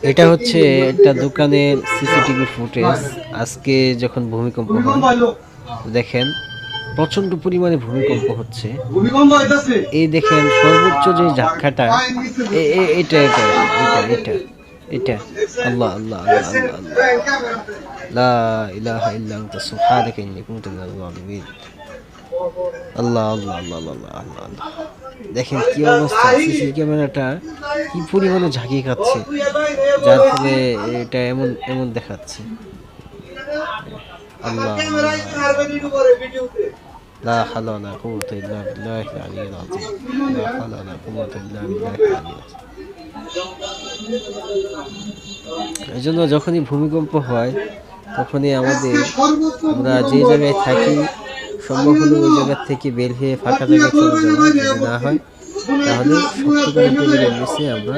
এটা হচ্ছে একটা দোকানের সিসিটিভি ফুটেজ। আজকে যখন ভূমিকম্প হয়, দেখেন প্রচন্ড পরিমাণে ভূমিকম্প হচ্ছে। এই দেখেন সর্বোচ্চ যে ঝাটকাটা, এটা এটা এটা এটা এটা আল্লাহ আল্লাহ আল্লাহ আল্লাহ আল্লাহ লা ইলাহা ইল্লা আনতা সুবহানাকা ইন্নী কুনতু মিনাজ জালিমিন। আল্লাহ আল্লাহ আল্লাহ আল্লাহ আল্লাহ আল্লাহ। দেখেন কি অবস্থা, সিসি ক্যামেরাটা কি পরিমাণে ঝাঁকিয়ে খাচ্ছে, যার ফলে এটা এমন এমন দেখাচ্ছে। আল্লাহ আল্লাহ লা হাওলা ওয়ালা কুওয়াতা ইল্লা বিল্লাহিল আলিয়্যিল আযীম। লা হাওলা ওয়ালা কুওয়াতা ইল্লা বিল্লাহিল আলিয়্যিল আযীম। এজন্য যখনই ভূমিকম্প হয় তখনই আমরা যে জায়গায় থাকি সম্ভব হলে ওই জায়গা থেকে বের হয়ে ফাঁকা জায়গায় চলে যাওয়া, যদি না হয় তাহলে শক্ত কোনো টেবিলের নিচে আমরা